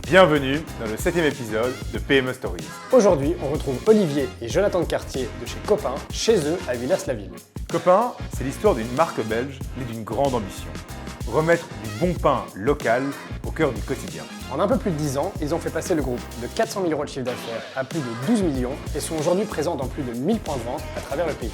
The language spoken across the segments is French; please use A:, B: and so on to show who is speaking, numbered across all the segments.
A: Bienvenue dans le 7e épisode de PME Stories.
B: Aujourd'hui, on retrouve Olivier et Jonathan de Cartier de chez Copain, chez eux à Villers-la-Ville.
A: Copain, c'est l'histoire d'une marque belge née d'une grande ambition. Remettre du bon pain local au cœur du quotidien.
B: En un peu plus de 10 ans, ils ont fait passer le groupe de 400 000 euros de chiffre d'affaires à plus de 12 millions et sont aujourd'hui présents dans plus de 1000 points de vente à travers le pays.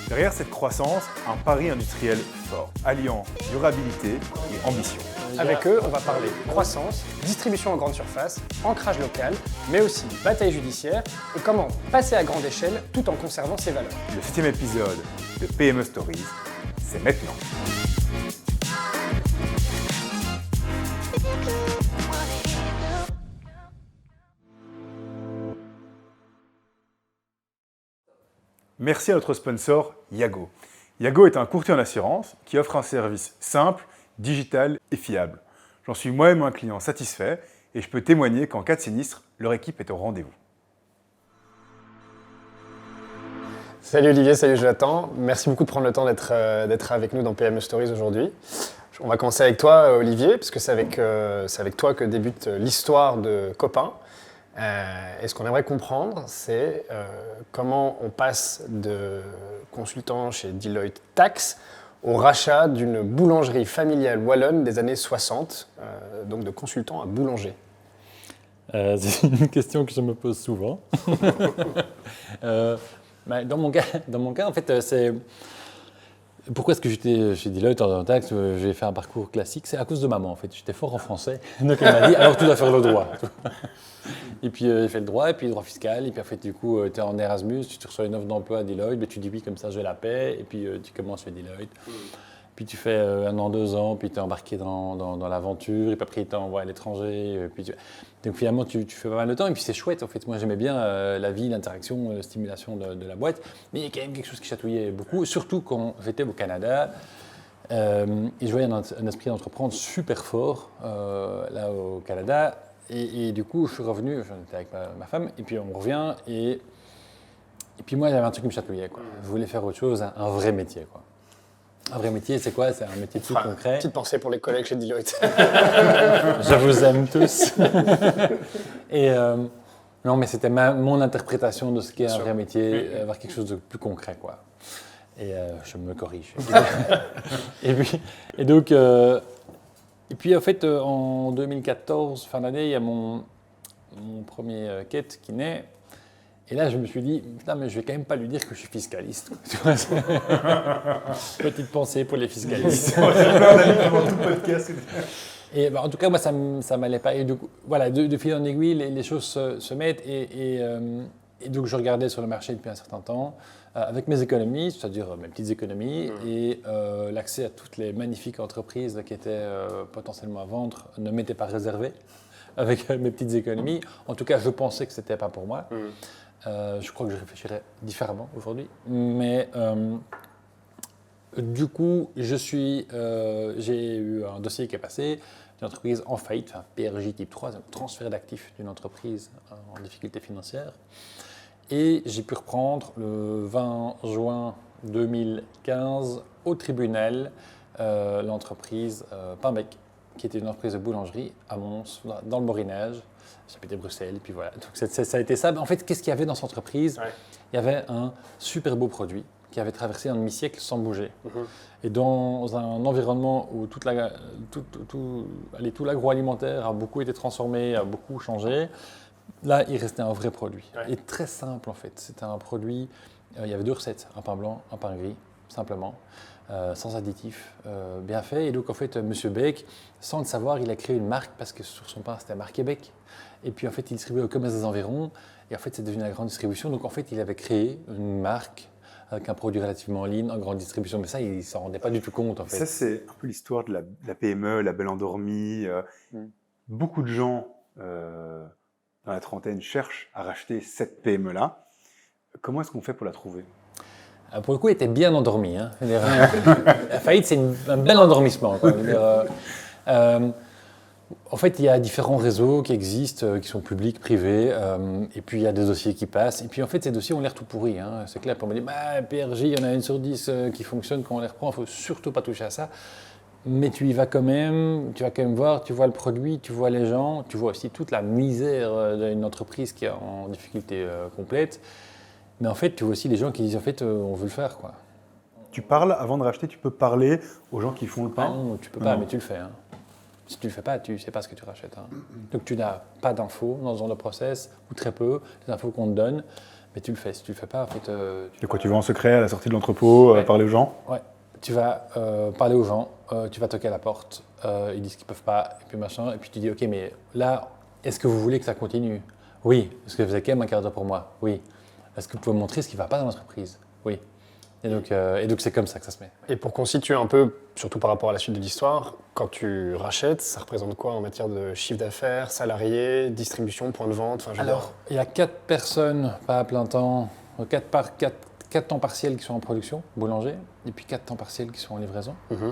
A: Derrière cette croissance, un pari industriel fort, alliant durabilité et ambition.
B: Avec eux, on va parler croissance, distribution en grande surface, ancrage local, mais aussi bataille judiciaire et comment passer à grande échelle tout en conservant ses valeurs.
A: Le 7e épisode de PME Stories, c'est maintenant. Merci à notre sponsor Yago. Yago est un courtier en assurance qui offre un service simple, digital et fiable. J'en suis moi-même un client satisfait et je peux témoigner qu'en cas de sinistre, leur équipe est au rendez-vous.
B: Salut Olivier, salut Jonathan. Merci beaucoup de prendre le temps d'être avec nous dans PME Stories aujourd'hui. On va commencer avec toi Olivier, parce que c'est avec toi que débute l'histoire de Copain. Et ce qu'on aimerait comprendre, c'est comment on passe de consultant chez Deloitte Tax au rachat d'une boulangerie familiale wallonne des années 60, donc de consultant à boulanger.
C: C'est une question que je me pose souvent. Dans mon cas, en fait, c'est... Pourquoi est-ce que j'étais chez Deloitte en taxe? J'ai fait un parcours classique, c'est à cause de maman en fait. J'étais fort en français, donc elle m'a dit alors tu dois faire le droit. Et puis j'ai fait le droit, et puis le droit fiscal, et puis en fait du coup tu es en Erasmus, tu reçois une offre d'emploi à Deloitte, mais tu dis oui comme ça je la paie, et puis tu commences chez Deloitte. Puis tu fais 1 an, 2 ans, puis tu es embarqué dans l'aventure, et puis après ils t'envoient à l'étranger. Donc finalement tu fais pas mal de temps, et puis c'est chouette en fait. Moi j'aimais bien la vie, l'interaction, la stimulation de la boîte, mais il y a quand même quelque chose qui chatouillait beaucoup, surtout quand j'étais au Canada. Et je voyais un esprit d'entreprendre super fort là au Canada. Et du coup je suis revenu, j'en étais avec ma femme, et puis on revient, et puis moi j'avais un truc qui me chatouillait, quoi. Je voulais faire autre chose, un vrai métier, quoi. Un vrai métier, c'est quoi? C'est un métier plus concret.
B: Petite pensée pour les collègues chez Deloitte.
C: Je vous aime tous. Et non, mais c'était mon interprétation de ce qu'est un vrai métier, avoir quelque chose de plus concret, quoi. Et je me corrige. Et puis en fait, en 2014, fin d'année, il y a mon premier quête qui naît. Et là, je me suis dit, putain, mais je vais quand même pas lui dire que je suis fiscaliste. Petite pensée pour les fiscalistes. Et en tout cas, moi, ça m'allait pas. Et donc, voilà, de fil en aiguille, les choses se mettent. Et donc, je regardais sur le marché depuis un certain temps, avec mes économies, c'est-à-dire mes petites économies, et l'accès à toutes les magnifiques entreprises qui étaient potentiellement à vendre ne m'était pas réservé avec mes petites économies. En tout cas, je pensais que c'était pas pour moi. Je crois que je réfléchirais différemment aujourd'hui. Mais du coup, j'ai eu un dossier qui est passé d'une entreprise en faillite, enfin, PRJ type 3, un transfert d'actifs d'une entreprise en difficulté financière. Et j'ai pu reprendre le 20 juin 2015 au tribunal l'entreprise Painbec, qui était une entreprise de boulangerie à Mons, dans le Morinage. J'habitais Bruxelles, et puis voilà. Donc ça a été ça. En fait, qu'est-ce qu'il y avait dans cette entreprise? Il y avait un super beau produit qui avait traversé un demi-siècle sans bouger. Et dans un environnement où tout l'agroalimentaire a beaucoup été transformé, a beaucoup changé, là, il restait un vrai produit. Et très simple, en fait. C'était un produit, il y avait 2 recettes, un pain blanc, un pain gris, simplement. Sans additifs, bien fait. Et donc, en fait, M. Beck, sans le savoir, il a créé une marque parce que sur son pain, c'était marqué Beck. Et puis, en fait, il distribuait au commerce des environs. Et en fait, c'est devenu la grande distribution. Donc, en fait, il avait créé une marque avec un produit relativement lean, en grande distribution. Mais ça, il ne s'en rendait pas du tout compte, en fait.
A: Ça, c'est un peu l'histoire de la PME, la belle endormie. Beaucoup de gens dans la trentaine cherchent à racheter cette PME-là. Comment est-ce qu'on fait pour la trouver?
C: Pour le coup, il était bien endormi. Hein. La faillite, c'est un bel endormissement, quoi. En fait, il y a différents réseaux qui existent, qui sont publics, privés, et puis il y a des dossiers qui passent. Et puis en fait, ces dossiers ont l'air tout pourris. Hein. C'est clair, on me dit, PRJ, il y en a 1 sur 10 qui fonctionne quand on les reprend, il ne faut surtout pas toucher à ça. mais tu y vas quand même, tu vas quand même voir, tu vois le produit, tu vois les gens, tu vois aussi toute la misère d'une entreprise qui est en difficulté complète. Mais en fait, tu vois aussi les gens qui disent en fait, on veut le faire, quoi.
A: Tu parles, avant de racheter, tu peux parler aux gens qui font le
C: Ah
A: pain?
C: non, tu peux pas,
A: Non.
C: mais tu le fais. Hein. Si tu le fais pas, tu sais pas ce que tu rachètes. Hein. Donc tu n'as pas d'infos dans ce genre de process, ou très peu, les infos qu'on te donne, mais tu le fais. Si tu le fais pas, en fait,
A: De quoi tu vas en secret à la sortie de l'entrepôt,
C: Ouais.
A: parler aux gens?
C: ouais, tu vas parler aux gens, tu vas toquer à la porte, ils disent qu'ils peuvent pas, et puis machin, et puis tu dis ok, mais là, est-ce que vous voulez que ça continue? Oui. Est-ce que vous avez quand même un quart d'heure pour moi? Oui. Est-ce que vous pouvez me montrer ce qui ne va pas dans l'entreprise? Oui. Et donc c'est comme ça que ça se met.
B: Et pour constituer un peu, surtout par rapport à la suite de l'histoire, quand tu rachètes, ça représente quoi en matière de chiffre d'affaires, salariés, distribution, point de vente, enfin, je veux dire,
C: Alors, il y a 4 personnes, pas à plein temps, 4 temps partiels qui sont en production, boulanger, et puis 4 temps partiels qui sont en livraison.
B: Mhm.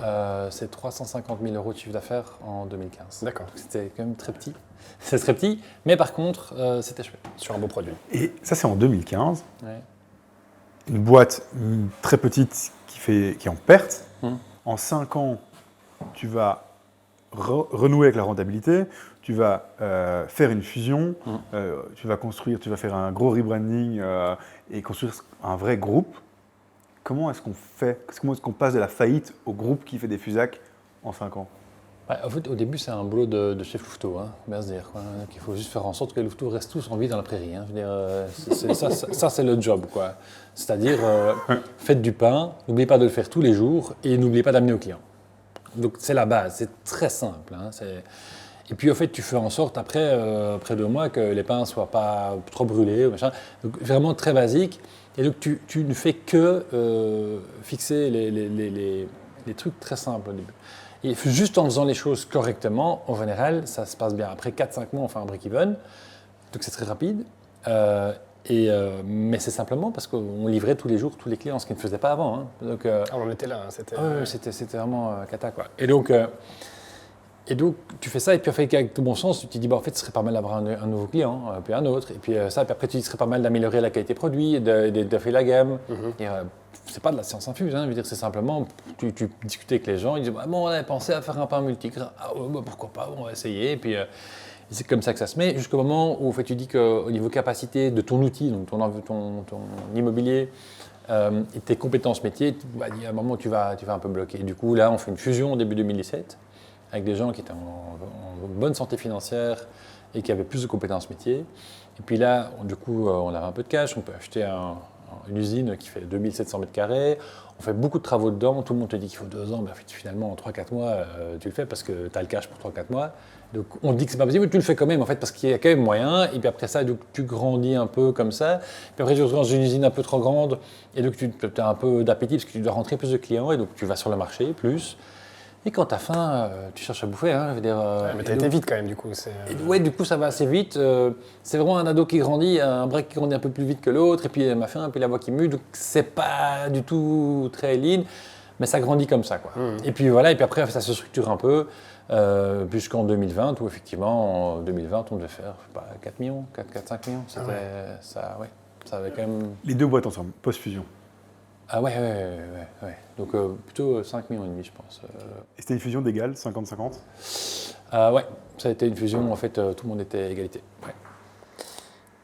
C: C'est 350 000 euros de chiffre d'affaires en 2015.
B: D'accord,
C: Donc, c'était quand même très petit. C'est très petit, mais par contre, c'était chouette.
B: sur un beau produit.
A: Et ça, c'est en 2015.
C: Ouais.
A: Une boîte très petite qui est en perte. En 5 ans, tu vas renouer avec la rentabilité, tu vas faire une fusion, tu vas faire un gros rebranding et construire un vrai groupe. Comment est-ce qu'on fait? Comment est-ce qu'on passe de la faillite au groupe qui fait des Fusac en 5 ans?
C: Ouais, en fait, au début, c'est un boulot de chef louveteau, hein, bien se dire. Quoi. Donc, il faut juste faire en sorte que les louveteaux restent tous en vie dans la prairie. Hein. Je veux dire, ça, c'est le job. Quoi. C'est-à-dire, faites du pain, n'oubliez pas de le faire tous les jours et n'oubliez pas d'amener au client. Donc, c'est la base, c'est très simple. Hein, Et puis, en fait, tu fais en sorte, après 2 mois, que les pains ne soient pas trop brûlés. Machin. Donc, vraiment très basique. Et donc, tu ne fais que fixer les trucs très simples au début. Et juste en faisant les choses correctement, en général, ça se passe bien. Après 4-5 mois, on fait un break-even, donc c'est très rapide. Mais c'est simplement parce qu'on livrait tous les jours tous les clients, ce qu'ils ne faisaient pas avant. Hein. Donc,
B: Ah, on en était là, hein, c'était...
C: c'était vraiment cata, quoi. Et donc, tu fais ça, et puis en fait, avec tout bon sens, tu te dis, bah, en fait, ce serait pas mal d'avoir un nouveau client, puis un autre, et puis ça, puis après, tu dis, ce serait pas mal d'améliorer la qualité produit, de faire la gamme. Et, c'est pas de la science infuse, hein, je veux dire, c'est simplement, tu discutes avec les gens, ils disent, bah, bon, on avait pensé à faire un pain multigrain, ah ouais, bah, pourquoi pas, on va essayer, et puis c'est comme ça que ça se met, jusqu'au moment où en fait, tu dis qu'au niveau capacité de ton outil, donc ton immobilier, et tes compétences métiers, il y a un moment où tu vas un peu bloquer. Du coup, là, on fait une fusion au début 2017, avec des gens qui étaient en bonne santé financière et qui avaient plus de compétences métiers. Et puis là, du coup, on avait un peu de cash, on peut acheter une usine qui fait 2700 mètres carrés, on fait beaucoup de travaux dedans, tout le monde te dit qu'il faut 2 ans, ben finalement en 3-4 mois, tu le fais parce que tu as le cash pour 3-4 mois. Donc on te dit que c'est pas possible, mais tu le fais quand même en fait parce qu'il y a quand même moyen, et puis après ça, donc, tu grandis un peu comme ça, puis après tu rentres dans une usine un peu trop grande, et donc tu as un peu d'appétit parce que tu dois rentrer plus de clients, et donc tu vas sur le marché plus. Et quand t'as faim, tu cherches à bouffer. Hein, je veux dire,
B: mais t'as été vite quand même, du coup.
C: Ouais, du coup, ça va assez vite. C'est vraiment un ado qui grandit, un break qui grandit un peu plus vite que l'autre, et puis ma faim, et puis la voix qui mue. Donc, c'est pas du tout très lean, mais ça grandit comme ça, quoi. Et puis voilà, et puis après, ça se structure un peu, jusqu'en 2020, où effectivement, en 2020, on devait faire, je sais pas, 4 millions, 4-5 millions. C'était ça, ouais. Ça avait quand même.
A: Les 2 boîtes ensemble, post-fusion.
C: Ah ouais. Donc plutôt 5 millions et demi, je pense.
A: Et c'était une fusion d'égale, 50-50?
C: Ouais, ça a été une fusion, en fait, tout le monde était à égalité. Ouais.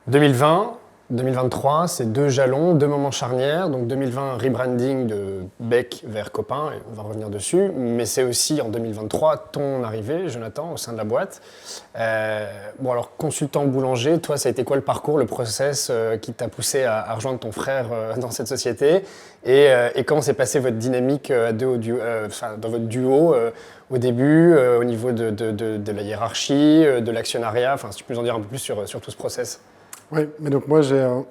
B: 2020, 2023, c'est 2 jalons, 2 moments charnières. Donc 2020, rebranding de Beck vers Copain, et on va revenir dessus. Mais c'est aussi en 2023 ton arrivée, Jonathan, au sein de la boîte. Bon alors, consultant boulanger, toi, ça a été quoi le parcours, le process qui t'a poussé à rejoindre ton frère dans cette société? Et comment s'est passée votre dynamique dans votre duo au début, au niveau de la hiérarchie, de l'actionnariat? Enfin, si tu peux nous en dire un peu plus sur tout ce process.
D: Oui, mais donc moi,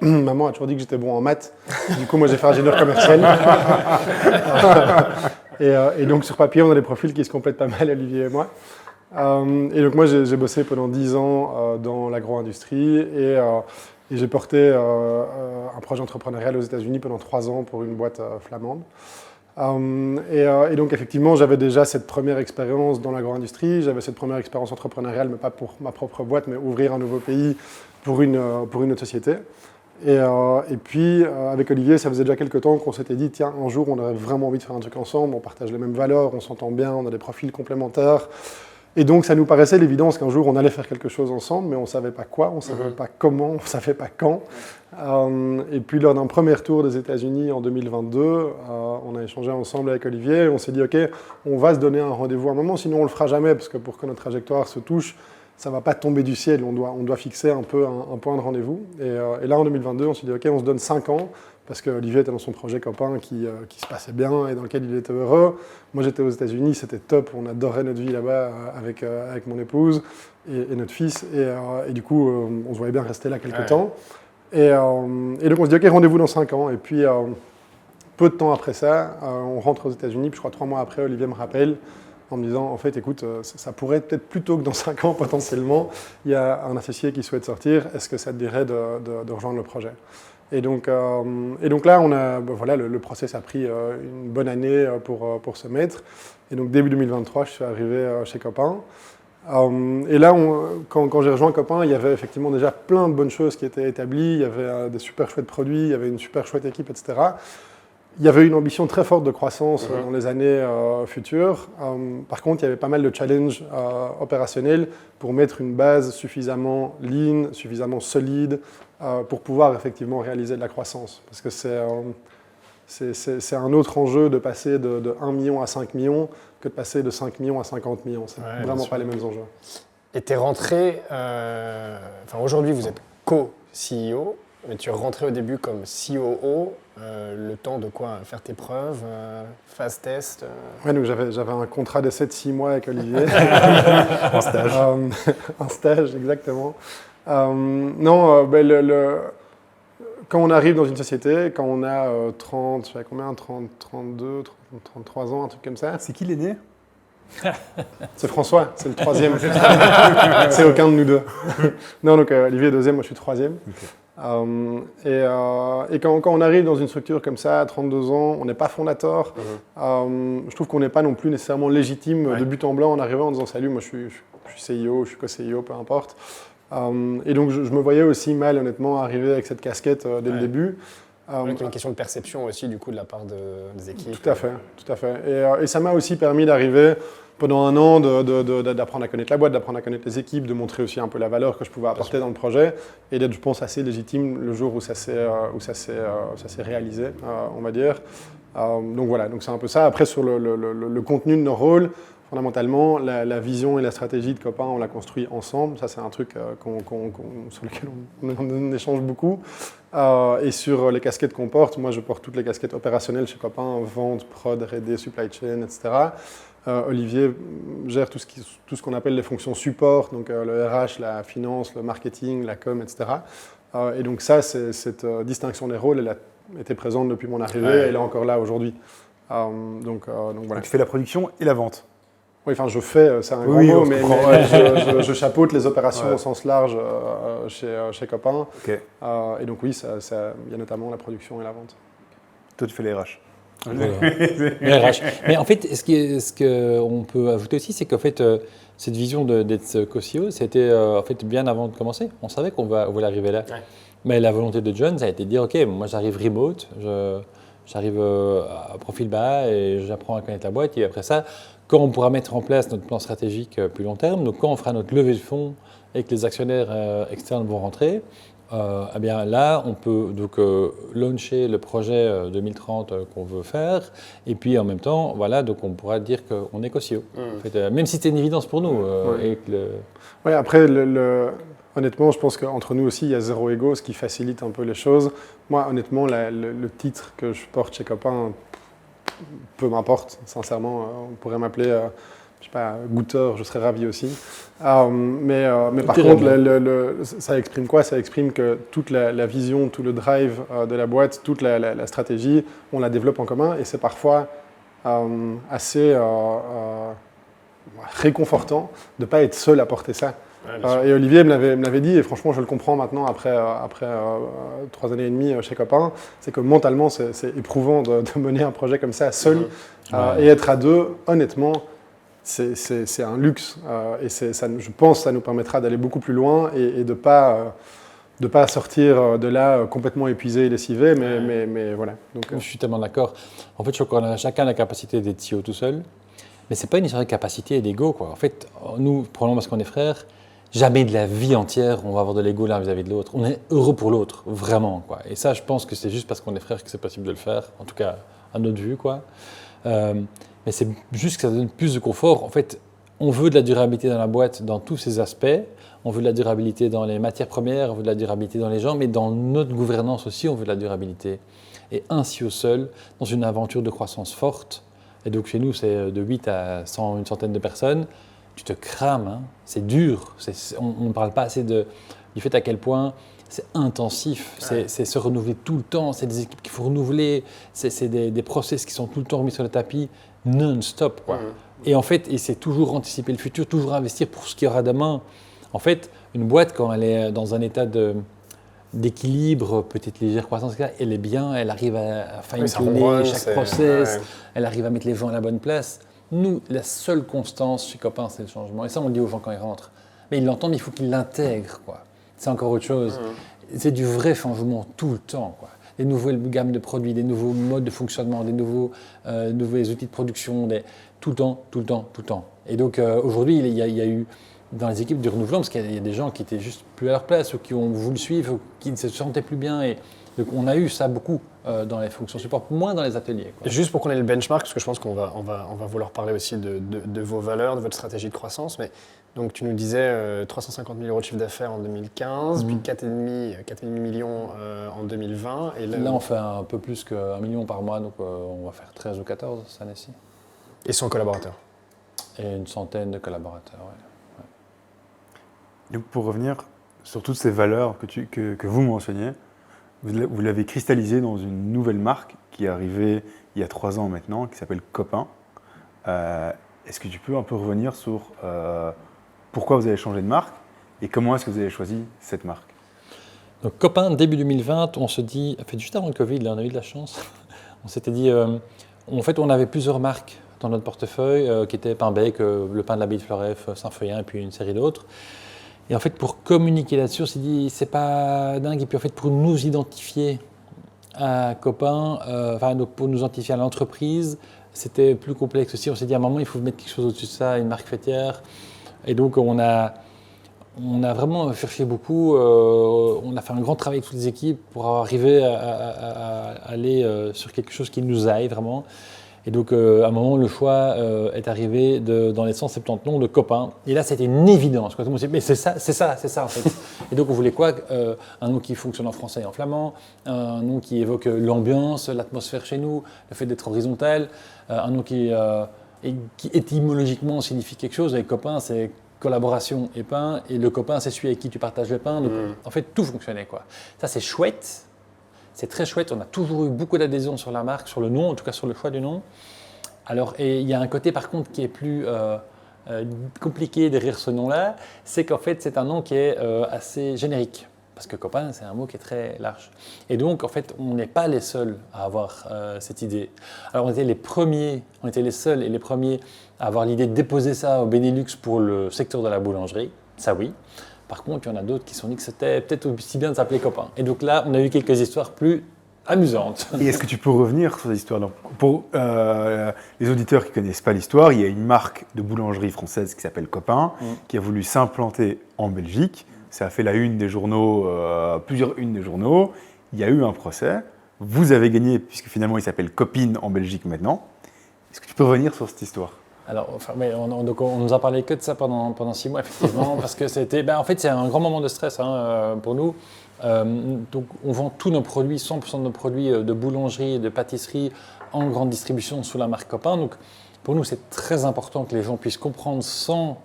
D: maman a toujours dit que j'étais bon en maths. Du coup, moi, j'ai fait ingénieur commercial. Et donc, sur papier, on a des profils qui se complètent pas mal, Olivier et moi. Et donc, moi, j'ai bossé pendant 10 ans dans l'agro-industrie et j'ai porté un projet entrepreneurial aux États-Unis pendant 3 ans pour une boîte flamande. Et donc, effectivement, j'avais déjà cette première expérience dans l'agro-industrie. J'avais cette première expérience entrepreneuriale, mais pas pour ma propre boîte, mais ouvrir un nouveau pays pour une autre société. Et puis, avec Olivier, ça faisait déjà quelques temps qu'on s'était dit, tiens, un jour, on aurait vraiment envie de faire un truc ensemble, on partage les mêmes valeurs, on s'entend bien, on a des profils complémentaires. Et donc, ça nous paraissait l'évidence qu'un jour, on allait faire quelque chose ensemble, mais on ne savait pas quoi, on ne savait pas comment, on ne savait pas quand. Et puis, lors d'un premier tour des États-Unis en 2022, on a échangé ensemble avec Olivier, et on s'est dit, OK, on va se donner un rendez-vous à un moment, sinon on ne le fera jamais, parce que pour que notre trajectoire se touche, ça ne va pas tomber du ciel, on doit fixer un peu un point de rendez-vous. Et là, en 2022, on s'est dit, OK, on se donne 5 ans, parce qu'Olivier était dans son projet copain qui se passait bien et dans lequel il était heureux. Moi, j'étais aux États-Unis, c'était top, on adorait notre vie là-bas avec mon épouse et notre fils. Et du coup, on se voyait bien rester là quelques temps. Et donc, on se dit, OK, rendez-vous dans 5 ans. Et puis, peu de temps après ça, on rentre aux États-Unis, puis je crois 3 mois après, Olivier me rappelle, en me disant, en fait, écoute, ça pourrait être peut-être plus tôt que dans 5 ans, potentiellement, il y a un associé qui souhaite sortir, est-ce que ça te dirait de rejoindre le projet ? Et donc là, voilà, le process a pris une bonne année pour se mettre. Et donc, début 2023, je suis arrivé chez Copain. Et là, quand j'ai rejoint Copain, il y avait effectivement déjà plein de bonnes choses qui étaient établies, il y avait des super chouettes produits, il y avait une super chouette équipe, etc. Il y avait une ambition très forte de croissance dans les années futures. Par contre, il y avait pas mal de challenges opérationnels pour mettre une base suffisamment lean, suffisamment solide pour pouvoir effectivement réaliser de la croissance. Parce que c'est un autre enjeu de passer de 1 million à 5 millions que de passer de 5 millions à 50 millions. C'est vraiment pas les mêmes enjeux.
B: Et tu es rentré, aujourd'hui vous êtes co-CEO, mais tu es rentré au début comme COO, le temps de quoi faire tes preuves, phase test
D: Oui, donc j'avais un contrat d'essai de 6 mois avec Olivier.
A: En stage.
D: Un stage, exactement. Quand on arrive dans une société, quand on a 32, 33 ans, un truc comme ça.
A: C'est qui l'aîné ?
D: C'est François, c'est le troisième. C'est aucun de nous deux. Non, donc Olivier est deuxième, moi je suis troisième. Okay. Et quand on arrive dans une structure comme ça, à 32 ans, on n'est pas fondateur. Je trouve qu'on n'est pas non plus nécessairement légitime de but en blanc en arrivant en disant « Salut, moi je suis CEO, je suis co-CEO, peu importe ». Et donc je me voyais aussi mal, honnêtement, arriver avec cette casquette dès le début.
B: Donc, une question de perception aussi, du coup, de la part des équipes.
D: Tout à fait. Et ça m'a aussi permis d'arriver pendant un an, d'apprendre à connaître la boîte, d'apprendre à connaître les équipes, de montrer aussi un peu la valeur que je pouvais apporter dans le projet et d'être, je pense, assez légitime le jour où ça s'est réalisé, on va dire. Donc voilà, donc c'est un peu ça. Après, sur le contenu de nos rôles, fondamentalement, la vision et la stratégie de Copain, on l'a construit ensemble. Ça, c'est un truc sur lequel on échange beaucoup. Et sur les casquettes qu'on porte, moi, je porte toutes les casquettes opérationnelles chez Copain, vente, prod, R&D, supply chain, etc. Olivier gère tout ce qu'on appelle les fonctions support, donc le RH, la finance, le marketing, la com, etc. Et donc ça, cette distinction des rôles, elle a été présente depuis mon arrivée et elle est encore là aujourd'hui. Donc voilà.
A: Tu fais la production et la vente.
D: Oui, enfin je fais, c'est un grand mot, mais je chapeaute les opérations au sens large chez Copain.
A: Okay.
D: Et donc oui, il y a notamment la production et la vente.
A: Toi, tu fais les RH.
C: Les RH. Mais en fait, ce qu'on peut ajouter aussi, c'est qu'en fait, cette vision d'être co-CEO, c'était en fait bien avant de commencer. On savait qu'on voulait arriver là. Ouais. Mais la volonté de John, ça a été de dire, OK, moi j'arrive remote, j'arrive à profil bas et j'apprends à connaître la boîte. Et après ça, quand on pourra mettre en place notre plan stratégique plus long terme, donc quand on fera notre levée de fonds et que les actionnaires externes vont rentrer, eh bien là, on peut donc launcher le projet 2030 qu'on veut faire, et puis en même temps, voilà, donc on pourra dire qu'on est co-CEO. En fait, même si c'était une évidence pour nous.
D: Oui, après, honnêtement, je pense qu'entre nous aussi, il y a zéro ego, ce qui facilite un peu les choses. Moi, honnêtement, le titre que je porte chez Copain, peu m'importe, sincèrement. On pourrait m'appeler, je sais pas, goûteur, je serais ravi aussi. Mais par contre, ça exprime quoi ? Ça exprime que toute la vision, tout le drive de la boîte, toute la stratégie, on la développe en commun et c'est parfois assez réconfortant de ne pas être seul à porter ça. Ouais, et Olivier me l'avait dit, et franchement, je le comprends maintenant après 3 années et demie chez Copain, c'est que mentalement, c'est éprouvant de mener un projet comme ça seul. Et être à deux, honnêtement, c'est un luxe. Et je pense que ça nous permettra d'aller beaucoup plus loin et de ne pas de pas sortir de là complètement épuisé et lessivé, mais voilà. Donc,
C: Je suis tellement d'accord. En fait, je crois qu'on a chacun la capacité d'être CEO tout seul, mais c'est pas une histoire de capacité et d'ego, quoi. En fait, nous, probablement parce qu'on est frères, jamais de la vie entière on va avoir de l'ego l'un vis-à-vis de l'autre. On est heureux pour l'autre, vraiment, quoi. Et ça, je pense que c'est juste parce qu'on est frères que c'est possible de le faire, en tout cas à notre vue, quoi. Mais c'est juste que ça donne plus de confort. En fait, on veut de la durabilité dans la boîte dans tous ses aspects. On veut de la durabilité dans les matières premières, on veut de la durabilité dans les gens, mais dans notre gouvernance aussi, on veut de la durabilité. Et ainsi au seul, dans une aventure de croissance forte, et donc chez nous, c'est de 8 à 100, une centaine de personnes, tu te crames, hein. C'est dur. On ne parle pas assez du fait à quel point c'est intensif, c'est se renouveler tout le temps, c'est des équipes qu'il faut renouveler, c'est des process qui sont tout le temps remis sur le tapis, non-stop, quoi. Et en fait, c'est toujours anticiper le futur, toujours investir pour ce qu'il y aura demain. En fait, une boîte, quand elle est dans un état d'équilibre, peut-être légère croissance, elle est bien, elle arrive à fine-tuner chaque process, elle arrive à mettre les gens à la bonne place. Nous, la seule constance chez Copain, c'est le changement. Et ça, on le dit aux gens quand ils rentrent. Mais ils l'entendent, mais il faut qu'ils l'intègrent, quoi. C'est encore autre chose. C'est du vrai changement tout le temps, quoi. Des nouvelles gammes de produits, des nouveaux modes de fonctionnement, des nouveaux outils de production, tout le temps, tout le temps, tout le temps. Et donc, aujourd'hui, il y a eu dans les équipes du renouvelant, parce qu'il y a des gens qui étaient juste plus à leur place, ou qui ont voulu suivre, ou qui ne se sentaient plus bien. Et donc on a eu ça beaucoup dans les fonctions support, moins dans les ateliers, quoi.
B: Juste pour qu'on ait le benchmark, parce que je pense qu'on va vouloir parler aussi de vos valeurs, de votre stratégie de croissance. Mais donc tu nous disais 350 000 euros de chiffre d'affaires en 2015, puis 4,5 millions en 2020. Et
C: là, on fait un peu plus qu'1 million par mois, donc on va faire 13 ou 14 cette année-ci.
B: Et 100 collaborateurs.
C: Et une centaine de collaborateurs, ouais.
A: Donc pour revenir sur toutes ces valeurs que vous mentionniez, vous l'avez cristallisé dans une nouvelle marque qui est arrivée il y a 3 ans maintenant, qui s'appelle Copain. Est-ce que tu peux un peu revenir sur pourquoi vous avez changé de marque et comment est-ce que vous avez choisi cette marque?
C: Donc Copain, début 2020, on se dit, en fait, juste avant le Covid, là, on a eu de la chance, on s'était dit, en fait, on avait plusieurs marques dans notre portefeuille, qui étaient Pain-Bec, le pain de l'abbaye de Floref, Saint-Feuillin, et puis une série d'autres. Et en fait, pour communiquer là-dessus, on s'est dit, c'est pas dingue. Et puis en fait, pour nous identifier à Copain, donc pour nous identifier à l'entreprise, c'était plus complexe aussi. On s'est dit, à un moment, il faut mettre quelque chose au-dessus de ça, une marque fêtière. Et donc, on a vraiment cherché beaucoup. On a fait un grand travail avec toutes les équipes pour arriver à aller sur quelque chose qui nous aille vraiment. Et donc, à un moment, le choix est arrivé dans les 170 noms de Copain. Et là, c'était une évidence, quoi. Tout le monde s'est dit, mais c'est ça, en fait. Et donc, on voulait quoi? Un nom qui fonctionne en français et en flamand, un nom qui évoque l'ambiance, l'atmosphère chez nous, le fait d'être horizontal, un nom qui étymologiquement signifie quelque chose. Avec Copain, c'est collaboration et pain, et le copain, c'est celui avec qui tu partages le pain. Donc, en fait, tout fonctionnait, quoi. Ça, c'est chouette. C'est très chouette, on a toujours eu beaucoup d'adhésion sur la marque, sur le nom, en tout cas sur le choix du nom. Alors, et il y a un côté par contre qui est plus compliqué derrière ce nom-là, c'est qu'en fait c'est un nom qui est assez générique. Parce que copain, c'est un mot qui est très large. Et donc, en fait, on n'est pas les seuls à avoir cette idée. Alors, on était les seuls et les premiers à avoir l'idée de déposer ça au Benelux pour le secteur de la boulangerie, ça oui. Par contre, il y en a d'autres qui se sont dit que c'était peut-être aussi bien de s'appeler Copain. Et donc là, on a eu quelques histoires plus amusantes.
A: Et est-ce que tu peux revenir sur ces histoires? Pour les auditeurs qui ne connaissent pas l'histoire, il y a une marque de boulangerie française qui s'appelle Copain, qui a voulu s'implanter en Belgique. Ça a fait la une des journaux, plusieurs unes des journaux. Il y a eu un procès. Vous avez gagné, puisque finalement, il s'appelle Copine en Belgique maintenant. Est-ce que tu peux revenir sur cette histoire?
C: Alors, on nous a parlé que de ça pendant 6 mois, effectivement, parce que c'était, en fait, c'est un grand moment de stress pour nous. Donc, on vend tous nos produits, 100% de nos produits de boulangerie et de pâtisserie en grande distribution sous la marque Copain. Donc, pour nous, c'est très important que les gens puissent comprendre sans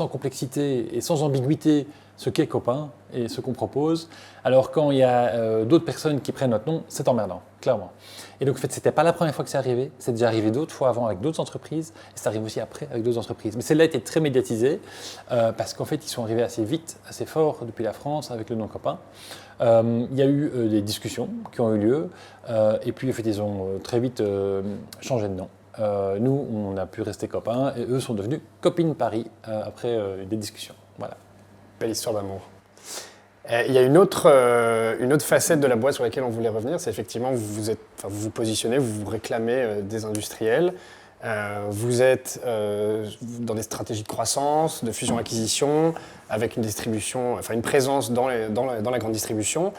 C: complexité et sans ambiguïté ce qu'est Copain et ce qu'on propose. Alors quand il y a d'autres personnes qui prennent notre nom, c'est emmerdant, clairement. Et donc en fait, c'était pas la première fois que c'est arrivé, c'est déjà arrivé d'autres fois avant avec d'autres entreprises, et ça arrive aussi après avec d'autres entreprises. Mais celle-là était très médiatisée parce qu'en fait, ils sont arrivés assez vite, assez fort depuis la France avec le nom Copain. Il y a eu des discussions qui ont eu lieu, et puis en fait, ils ont très vite changé de nom. Nous, on a pu rester copains et eux sont devenus Copines Paris après des discussions. Voilà.
B: Belle histoire d'amour. Il y a une autre facette de la boîte sur laquelle on voulait revenir, c'est effectivement vous vous positionnez, vous vous réclamez des industriels. Vous êtes dans des stratégies de croissance, de fusion-acquisition, avec une distribution, enfin une présence dans la grande distribution,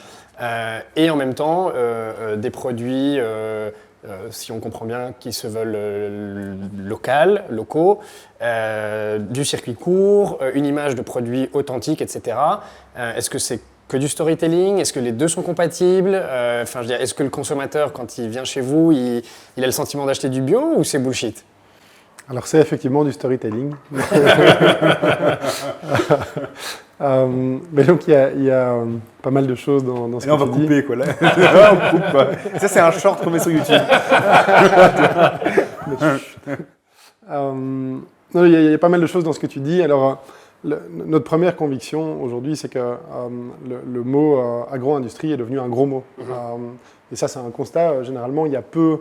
B: et en même temps des produits, si on comprend bien, qui se veulent locaux, du circuit court, une image de produit authentique, etc. Est-ce que c'est que du storytelling? Est-ce que les deux sont compatibles? Enfin, je veux dire, est-ce que le consommateur, quand il vient chez vous, il a le sentiment d'acheter du bio ou c'est bullshit?
D: Alors c'est effectivement du storytelling. Mais donc il y a pas mal de choses dans ce
A: Et là,
D: que
A: on va
D: tu dis.
A: couper, quoi. Là, on coupe, quoi. Ça, c'est un short qu'on met sur YouTube.
D: Non, il y a pas mal de choses dans ce que tu dis. Alors, notre première conviction aujourd'hui, c'est que le mot agro-industrie est devenu un gros mot. Et ça, c'est un constat. Généralement, il y a peu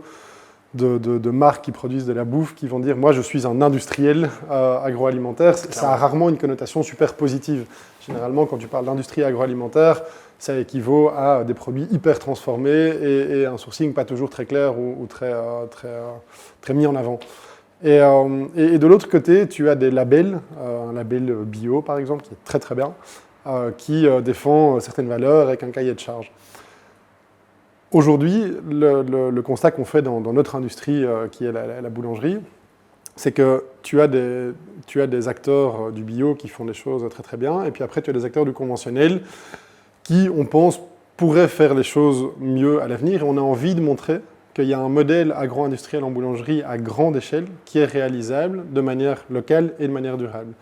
D: de marques qui produisent de la bouffe qui vont dire « moi, je suis un industriel agroalimentaire ». Ça a rarement une connotation super positive. Généralement, quand tu parles d'industrie agroalimentaire, ça équivaut à des produits hyper transformés et un sourcing pas toujours très clair ou très mis en avant. Et de l'autre côté, tu as des labels, un label bio par exemple, qui est très très bien, qui défend certaines valeurs avec un cahier de charge. Aujourd'hui, le constat qu'on fait dans notre industrie, qui est la boulangerie, c'est que tu as des acteurs du bio qui font des choses très très bien, et puis après tu as des acteurs du conventionnel qui, on pense, pourraient faire les choses mieux à l'avenir, et on a envie de montrer qu'il y a un modèle agro-industriel en boulangerie à grande échelle qui est réalisable de manière locale et de manière durable.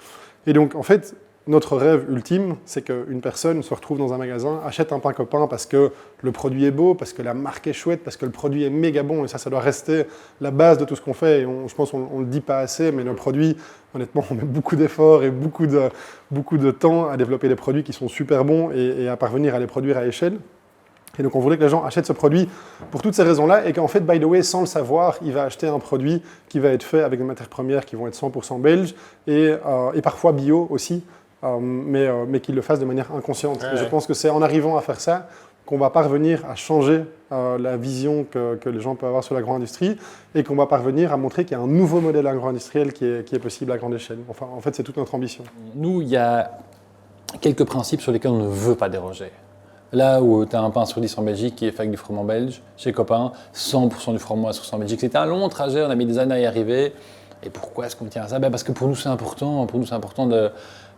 D: Et donc, en fait, notre rêve ultime, c'est qu'une personne se retrouve dans un magasin, achète un pain copain parce que le produit est beau, parce que la marque est chouette, parce que le produit est méga bon, et ça doit rester la base de tout ce qu'on fait. Et je pense qu'on ne le dit pas assez, mais nos produits, honnêtement, on met beaucoup d'efforts et beaucoup de temps à développer des produits qui sont super bons et à parvenir à les produire à échelle. Et donc on voulait que les gens achètent ce produit pour toutes ces raisons-là, et qu'en fait, by the way, sans le savoir, il va acheter un produit qui va être fait avec des matières premières qui vont être 100% belges, et parfois bio aussi, mais qu'il le fasse de manière inconsciente.
B: Ouais,
D: et je pense que c'est en arrivant à faire ça qu'on va parvenir à changer la vision que les gens peuvent avoir sur l'agro-industrie, et qu'on va parvenir à montrer qu'il y a un nouveau modèle agro-industriel qui est possible à grande échelle. Enfin, en fait, c'est toute notre ambition.
C: Nous, il y a quelques principes sur lesquels on ne veut pas déroger. Là où tu as un pain sur 10 en Belgique qui est fait avec du froment belge, chez Copain, 100% du froment à source en Belgique. C'était un long trajet, on a mis des années à y arriver. Et pourquoi est-ce qu'on tient à ça? Parce que pour nous, c'est important. Pour nous, c'est important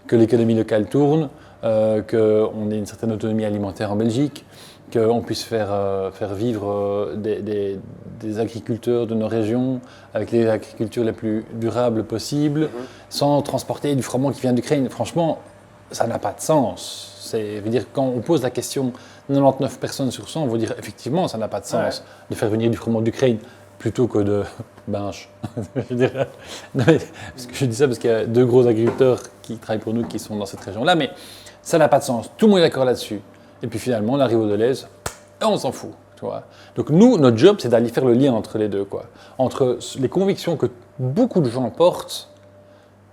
C: que l'économie locale tourne, qu'on ait une certaine autonomie alimentaire en Belgique, qu'on puisse faire vivre des agriculteurs de nos régions avec les agricultures les plus durables possibles, sans transporter du froment qui vient d'Ukraine. Franchement, ça n'a pas de sens. Je veux dire, quand on pose la question, 99 personnes sur 100 vont dire effectivement, ça n'a pas de sens de faire venir du froment d'Ukraine plutôt que de Binche. Je dis ça parce qu'il y a deux gros agriculteurs qui travaillent pour nous qui sont dans cette région-là, mais ça n'a pas de sens. Tout le monde est d'accord là-dessus. Et puis finalement, on arrive au Deleuze et on s'en fout. Tu vois. Donc nous, notre job, c'est d'aller faire le lien entre les deux, quoi. Entre les convictions que beaucoup de gens portent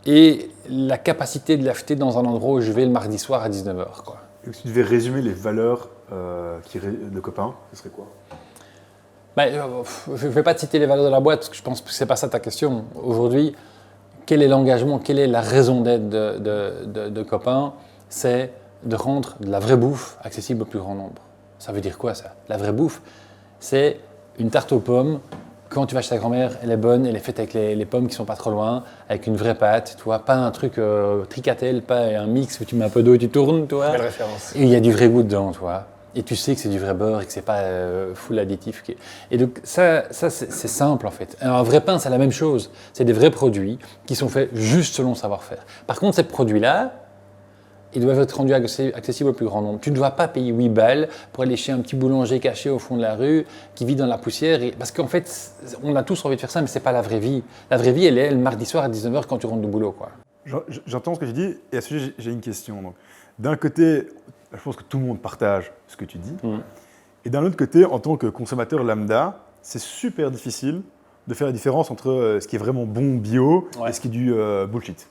C: et la capacité de l'acheter dans un endroit où je vais le mardi soir à 19h. Quoi.
A: Et si tu devais résumer les valeurs de Copain, ce serait quoi?
C: Je ne vais pas te citer les valeurs de la boîte, parce que je pense que ce n'est pas ça ta question. Aujourd'hui, quel est l'engagement, quelle est la raison d'être de Copain? C'est de rendre de la vraie bouffe accessible au plus grand nombre. Ça veut dire quoi, ça? La vraie bouffe, c'est une tarte aux pommes. Quand tu vas chez ta grand-mère, elle est bonne, elle est faite avec les pommes qui sont pas trop loin, avec une vraie pâte, tu vois, pas un truc tricatel, pas un mix où tu mets un peu d'eau et tu tournes, tu vois.
B: Belle référence.
C: Et il y a du vrai goût dedans, tu vois. Et tu sais que c'est du vrai beurre et que c'est pas full additif. Et donc ça c'est simple en fait. Un vrai pain, c'est la même chose. C'est des vrais produits qui sont faits juste selon le savoir-faire. Par contre, ces produits-là, ils doivent être rendus accessibles au plus grand nombre. Tu ne dois pas payer 8 balles pour aller chez un petit boulanger caché au fond de la rue qui vit dans la poussière. Parce qu'en fait, on a tous envie de faire ça, mais ce n'est pas la vraie vie. La vraie vie, elle est le mardi soir à 19h quand tu rentres du boulot, quoi.
A: J'entends ce que tu dis, et à ce sujet, j'ai une question. Donc, d'un côté, je pense que tout le monde partage ce que tu dis. Et d'un autre côté, en tant que consommateur lambda, c'est super difficile de faire la différence entre ce qui est vraiment bon bio et ce qui est du bullshit.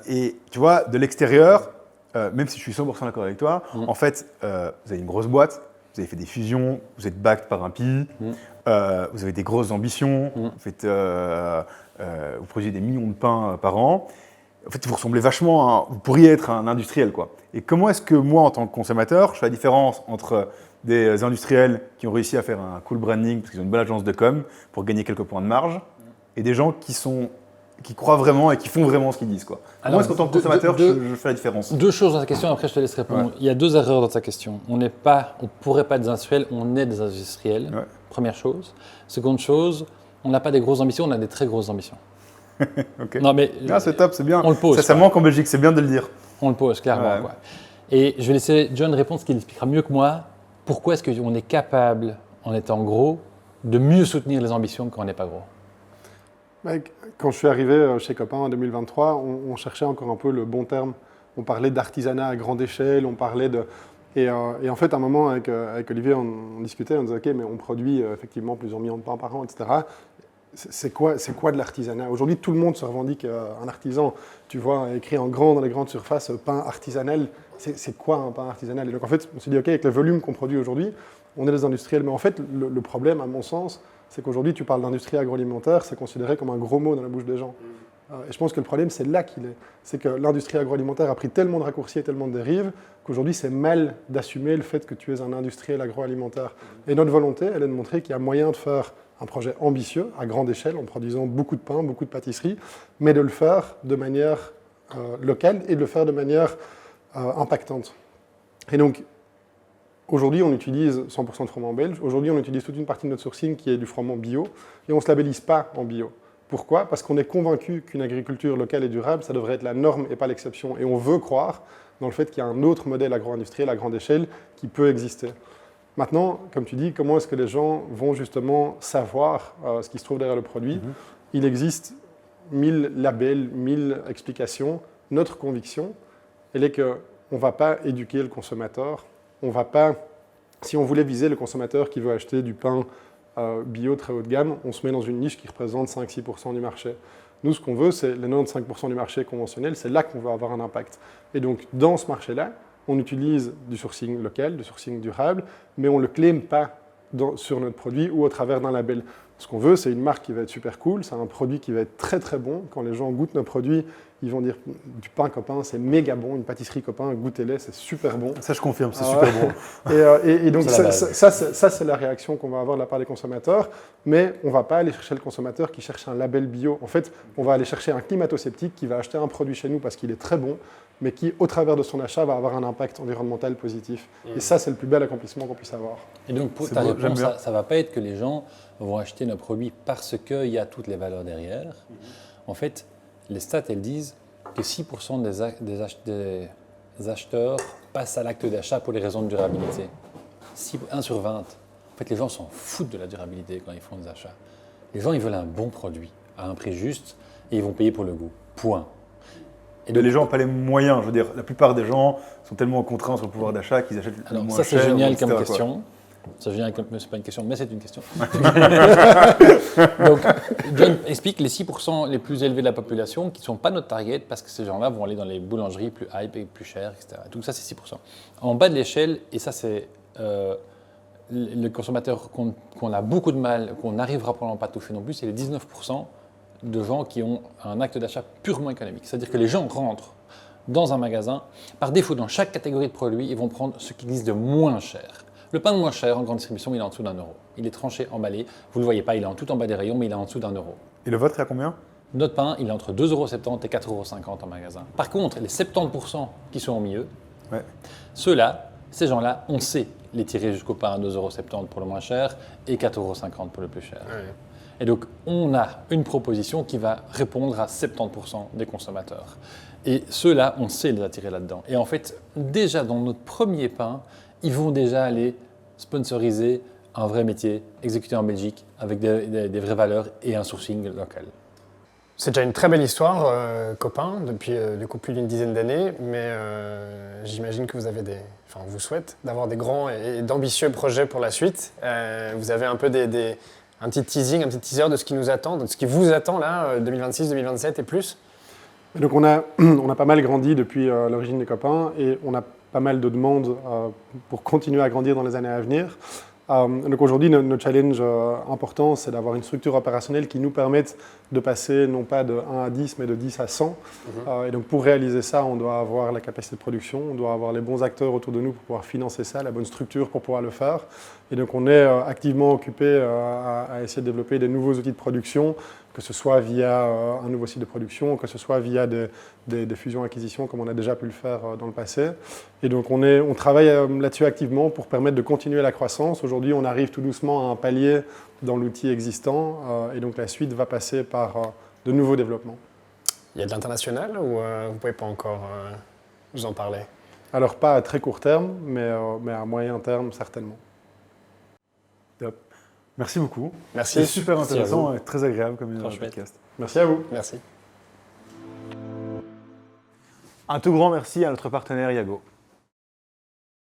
A: Et tu vois, de l'extérieur, même si je suis 100% d'accord avec toi, en fait, vous avez une grosse boîte, vous avez fait des fusions, vous êtes backed par un PI, vous avez des grosses ambitions, vous produisez des millions de pains par an. En fait, vous ressemblez vachement vous pourriez être un industriel, quoi. Et comment est-ce que moi, en tant que consommateur, je fais la différence entre des industriels qui ont réussi à faire un cool branding parce qu'ils ont une bonne agence de com pour gagner quelques points de marge et des gens qui croient vraiment et qui font vraiment ce qu'ils disent, quoi. Comment est-ce qu'en tant que consommateur, je fais la différence?
C: Deux choses dans ta question, après je te laisse répondre.
A: Ouais.
C: Il y a deux erreurs dans ta question. On ne pourrait pas être des industriels, on est des industriels,
A: Ouais.
C: première chose. Seconde chose, on n'a pas des grosses ambitions, on a des très grosses ambitions.
A: Ok.
C: Non, mais
A: Ah, c'est top, c'est bien.
C: on le pose,
A: Ça
C: quoi.
A: manque en Belgique, c'est bien de le dire.
C: On le pose, clairement.
A: Ouais.
C: Quoi. Et je vais laisser John répondre, ce qu'il expliquera mieux que moi. Pourquoi est-ce qu'on est capable, en étant gros, de mieux soutenir les ambitions que quand on n'est pas gros?
D: Quand je suis arrivé chez Copain en 2023, on cherchait encore un peu le bon terme. On parlait d'artisanat à grande échelle, on parlait de... Et en fait, à un moment, avec Olivier, on discutait, on disait, OK, mais on produit effectivement plusieurs millions de pains par an, etc. C'est quoi de l'artisanat? Aujourd'hui, tout le monde se revendique un artisan. Tu vois, écrit en grand dans les grandes surfaces, pain artisanal. C'est quoi un pain artisanal? Et donc, en fait, on s'est dit, OK, avec le volume qu'on produit aujourd'hui, on est des industriels. Mais en fait, le problème, à mon sens, c'est qu'aujourd'hui, tu parles d'industrie agroalimentaire, c'est considéré comme un gros mot dans la bouche des gens. Et je pense que le problème, c'est là qu'il est. C'est que l'industrie agroalimentaire a pris tellement de raccourcis et tellement de dérives qu'aujourd'hui, c'est mal d'assumer le fait que tu es un industriel agroalimentaire. Et notre volonté, elle est de montrer qu'il y a moyen de faire un projet ambitieux, à grande échelle, en produisant beaucoup de pain, beaucoup de pâtisseries, mais de le faire de manière locale et de le faire de manière impactante. Et donc, aujourd'hui, on utilise 100% de froment belge. Aujourd'hui, on utilise toute une partie de notre sourcing qui est du froment bio, et on ne se labellise pas en bio. Pourquoi? Parce qu'on est convaincu qu'une agriculture locale et durable, ça devrait être la norme et pas l'exception. Et on veut croire dans le fait qu'il y a un autre modèle agro-industriel à grande échelle qui peut exister. Maintenant, comme tu dis, comment est-ce que les gens vont justement savoir ce qui se trouve derrière le produit? Il existe 1000 labels, 1000 explications. Notre conviction, elle est qu'on ne va pas éduquer le consommateur. On va pas, si on voulait viser le consommateur qui veut acheter du pain bio très haut de gamme, on se met dans une niche qui représente 5-6% du marché. Nous, ce qu'on veut, c'est les 95% du marché conventionnel, c'est là qu'on veut avoir un impact. Et donc, dans ce marché-là, on utilise du sourcing local, du sourcing durable, mais on ne le claime pas sur notre produit ou au travers d'un label. Ce qu'on veut, c'est une marque qui va être super cool, c'est un produit qui va être très très bon. Quand les gens goûtent nos produits, ils vont dire du pain Copain, c'est méga bon, une pâtisserie Copain, goûtez-les, c'est super bon.
A: Ça, je confirme, c'est super bon.
D: Et donc, ça, c'est la réaction qu'on va avoir de la part des consommateurs. Mais on ne va pas aller chercher le consommateur qui cherche un label bio. En fait, on va aller chercher un climato-sceptique qui va acheter un produit chez nous parce qu'il est très bon, mais qui, au travers de son achat, va avoir un impact environnemental positif. Et ça, c'est le plus bel accomplissement qu'on puisse avoir.
C: Et donc, pour ta réponse, ça ne va pas être que les gens vont acheter nos produits parce qu'il y a toutes les valeurs derrière. En fait, les stats, elles disent que 6% des acheteurs passent à l'acte d'achat pour les raisons de durabilité. 1 sur 20. En fait, les gens s'en foutent de la durabilité quand ils font des achats. Les gens, ils veulent un bon produit, à un prix juste, et ils vont payer pour le goût. Point.
A: Et donc, les gens n'ont pas les moyens. Je veux dire, la plupart des gens sont tellement contraints sur le pouvoir d'achat qu'ils achètent le moins cher.
C: Ça, c'est génial
A: etc.,
C: comme
A: quoi.
C: question. C'est génial comme... C'est pas une question, mais c'est une question. Donc, John explique les 6% les plus élevés de la population qui ne sont pas notre target parce que ces gens-là vont aller dans les boulangeries plus hype et plus chères, etc. Donc ça, c'est 6%. En bas de l'échelle, et ça, c'est le consommateur qu'on a beaucoup de mal, qu'on n'arrivera probablement pas à toucher non plus, c'est les 19% de gens qui ont un acte d'achat purement économique. C'est-à-dire que les gens rentrent dans un magasin, par défaut, dans chaque catégorie de produits, ils vont prendre ce qui existe de moins cher. Le pain de moins cher en grande distribution, il est en dessous d'1 euro. Il est tranché, emballé. Vous ne le voyez pas, il est en tout en bas des rayons, mais il est en dessous d'1 euro.
A: Et le vôtre est à combien?
C: Notre pain, il est entre 2,70 € et 4,50 € en magasin. Par contre, les 70% qui sont au milieu, ceux-là, ces gens-là, on sait les tirer jusqu'au pain à 2,70 € pour le moins cher et 4,50 € pour le plus cher. Ouais. Et donc, on a une proposition qui va répondre à 70% des consommateurs. Et ceux-là, on sait les attirer là-dedans. Et en fait, déjà dans notre premier pain, ils vont déjà aller sponsoriser un vrai métier exécuté en Belgique avec des vraies valeurs et un sourcing local.
B: C'est déjà une très belle histoire, Copain, depuis du coup plus d'une dizaine d'années, mais j'imagine que vous avez on vous souhaite d'avoir des grands et d'ambitieux projets pour la suite. Vous avez un peu un petit teasing, un petit teaser de ce qui nous attend, de ce qui vous attend là, 2026, 2027 et plus?
D: Et donc on a pas mal grandi depuis l'origine des copains et on a pas mal de demandes pour continuer à grandir dans les années à venir. Donc aujourd'hui, notre challenge important, c'est d'avoir une structure opérationnelle qui nous permette de passer non pas de 1 à 10, mais de 10 à 100. Et donc pour réaliser ça, on doit avoir la capacité de production, on doit avoir les bons acteurs autour de nous pour pouvoir financer ça, la bonne structure pour pouvoir le faire. Et donc on est activement occupé à essayer de développer des nouveaux outils de production, que ce soit via un nouveau site de production, que ce soit via des fusions-acquisitions comme on a déjà pu le faire dans le passé. Et donc on travaille là-dessus activement pour permettre de continuer la croissance. Aujourd'hui, on arrive tout doucement à un palier dans l'outil existant et donc la suite va passer par de nouveaux développements.
B: Il y a de l'international ou vous ne pouvez pas encore nous en parler?
D: Alors pas à très court terme, mais à moyen terme certainement.
A: Top. Merci beaucoup.
B: Merci.
A: C'est super
C: Merci à
A: intéressant
C: vous.
A: et très agréable comme
C: Trop chouette.
A: podcast.
D: Merci à vous.
B: Merci.
A: Un tout grand merci à notre partenaire Yago.